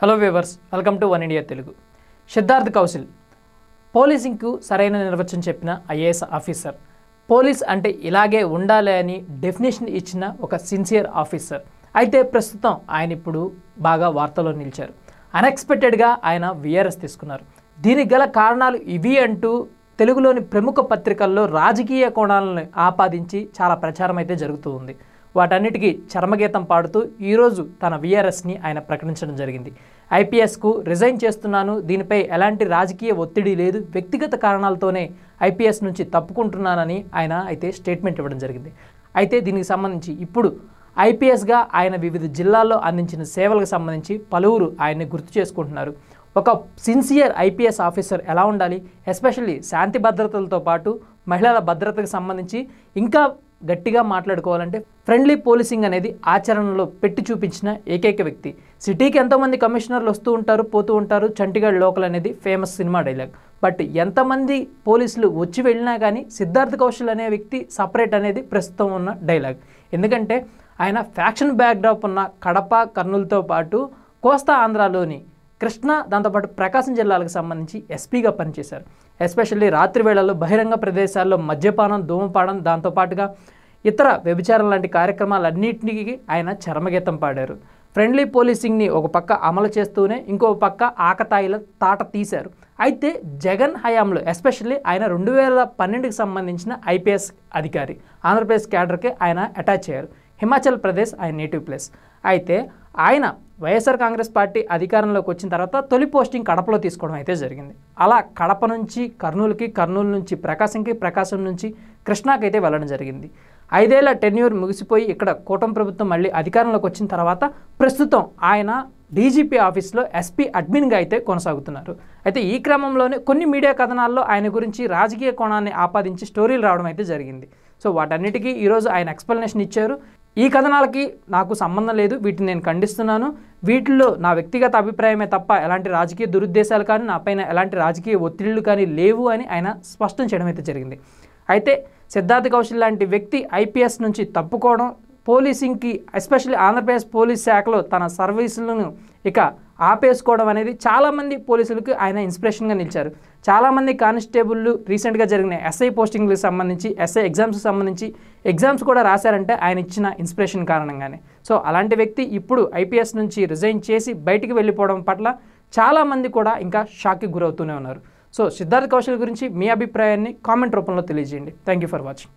Hello viewers, welcome to one India Telugu. Siddharth Kaushal పోలీసింగ్కు సరైన నిర్వచనం చెప్పిన ఐఏఎస్ ఆఫీసర్. పోలీస్ అంటే ఇలాగే ఉండాలి అని డెఫినేషన్ ఇచ్చిన ఒక సిన్సియర్ ఆఫీసర్. అయితే ప్రస్తుతం ఆయన ఇప్పుడు బాగా వార్తల్లో నిలిచారు. అన్ఎక్స్పెక్టెడ్గా ఆయన విఆర్ఎస్ తీసుకున్నారు. దీనికి గల కారణాలు ఇవి అంటూ తెలుగులోని ప్రముఖ పత్రికల్లో రాజకీయ కోణాలను ఆపాదించి చాలా ప్రచారం అయితే జరుగుతూ ఉంది. వాటన్నిటికీ చర్మగీతం పాడుతూ ఈరోజు తన విఆర్ఎస్ని ఆయన ప్రకటించడం జరిగింది. ఐపీఎస్కు రిజైన్ చేస్తున్నాను, దీనిపై ఎలాంటి రాజకీయ ఒత్తిడి లేదు, వ్యక్తిగత కారణాలతోనే ఐపీఎస్ నుంచి తప్పుకుంటున్నానని ఆయన అయితే స్టేట్మెంట్ ఇవ్వడం జరిగింది. అయితే దీనికి సంబంధించి ఇప్పుడు ఐపీఎస్గా ఆయన వివిధ జిల్లాల్లో అందించిన సేవలకు సంబంధించి పలువురు ఆయన్ని గుర్తు చేసుకుంటున్నారు. ఒక సిన్సియర్ ఐపీఎస్ ఆఫీసర్ ఎలా ఉండాలి, ఎస్పెషల్లీ శాంతి భద్రతలతో పాటు మహిళల భద్రతకు సంబంధించి ఇంకా గట్టిగా మాట్లాడుకోవాలంటే ఫ్రెండ్లీ పోలీసింగ్ అనేది ఆచరణలో పెట్టి చూపించిన ఏకైక వ్యక్తి. సిటీకి ఎంతోమంది కమిషనర్లు వస్తూ ఉంటారు, పోతూ ఉంటారు. చండీగఢ్ లోకల్ అనేది ఫేమస్ సినిమా డైలాగ్. బట్ ఎంతమంది పోలీసులు వచ్చి వెళ్ళినా కానీ సిద్ధార్థ్ కౌశల్ అనే వ్యక్తి సపరేట్ అనేది ప్రస్తుతం ఉన్న డైలాగ్. ఎందుకంటే ఆయన ఫ్యాక్షన్ బ్యాక్డ్రాప్ ఉన్న కడప, కర్నూలుతో పాటు కోస్తా ఆంధ్రాలోని కృష్ణా, దాంతోపాటు ప్రకాశం జిల్లాలకు సంబంధించి ఎస్పీగా పనిచేశారు. ఎస్పెషల్లీ రాత్రి వేళల్లో బహిరంగ ప్రదేశాల్లో మద్యపానం, ధూమపానం, దాంతోపాటుగా ఇతర వ్యభిచారం లాంటి కార్యక్రమాలన్నింటికి ఆయన చర్మగీతం పాడారు. ఫ్రెండ్లీ పోలీసింగ్ని ఒక పక్క అమలు చేస్తూనే ఇంకో పక్క ఆకతాయిల తాట తీశారు. అయితే జగన్ హయాంలో ఎస్పెషల్లీ ఆయన 2012కి సంబంధించిన ఐపీఎస్ అధికారి, ఆంధ్రప్రదేశ్ క్యాడర్కి ఆయన అటాచ్ అయ్యారు. హిమాచల్ ప్రదేశ్ ఆయన నేటివ్ ప్లేస్. అయితే ఆయన వైఎస్ఆర్ కాంగ్రెస్ పార్టీ అధికారంలోకి వచ్చిన తర్వాత తొలి పోస్టింగ్ కడపలో తీసుకోవడం అయితే జరిగింది. అలా కడప నుంచి కర్నూలుకి, కర్నూలు నుంచి ప్రకాశంకి, ప్రకాశం నుంచి కృష్ణాకి అయితే వెళ్ళడం జరిగింది. 5 ఏళ్ల టెన్యూర్ ముగిసిపోయి ఇక్కడ కూటమి ప్రభుత్వం మళ్ళీ అధికారంలోకి వచ్చిన తర్వాత ప్రస్తుతం ఆయన డీజీపీ ఆఫీస్లో ఎస్పీ అడ్మిన్గా అయితే కొనసాగుతున్నారు. అయితే ఈ క్రమంలోనే కొన్ని మీడియా కథనాల్లో ఆయన గురించి రాజకీయ కోణాన్ని ఆపాదించి స్టోరీలు రావడం అయితే జరిగింది. సో వాటన్నిటికీ ఈరోజు ఆయన ఎక్స్ప్లెనేషన్ ఇచ్చారు. ఈ కథనాలకి నాకు సంబంధం లేదు, వీటిని నేను ఖండిస్తున్నాను, వీటిల్లో నా వ్యక్తిగత అభిప్రాయమే తప్ప ఎలాంటి రాజకీయ దురుద్దేశాలు కానీ నాపైన ఎలాంటి రాజకీయ ఒత్తిళ్లు కానీ లేవు అని ఆయన స్పష్టం చేయడం అయితే జరిగింది. అయితే సిద్ధార్థ్ కౌశల్ లాంటి వ్యక్తి ఐపీఎస్ నుంచి తప్పుకోవడం, పోలీసింగ్కి ఎస్పెషల్లీ ఆంధ్రప్రదేశ్ పోలీస్ శాఖలో తన సర్వీసులను ఇక ఆపేసుకోవడం అనేది చాలామంది పోలీసులకు ఆయన ఇన్స్పిరేషన్గా నిలిచారు. చాలామంది కానిస్టేబుళ్ళు రీసెంట్గా జరిగిన ఎస్ఐ పోస్టింగ్లకు సంబంధించి, ఎస్ఐ ఎగ్జామ్స్కి సంబంధించి ఎగ్జామ్స్ కూడా రాశారంటే ఆయన ఇచ్చిన ఇన్స్పిరేషన్ కారణంగానే. సో అలాంటి వ్యక్తి ఇప్పుడు ఐపీఎస్ నుంచి రిజైన్ చేసి బయటికి వెళ్ళిపోవడం పట్ల చాలామంది కూడా ఇంకా షాక్కి గురవుతూనే ఉన్నారు. సో సిద్ధార్థ్ కౌశల్ గురించి మీ అభిప్రాయాన్ని కామెంట్ రూపంలో తెలియజేయండి. Thank you for watching.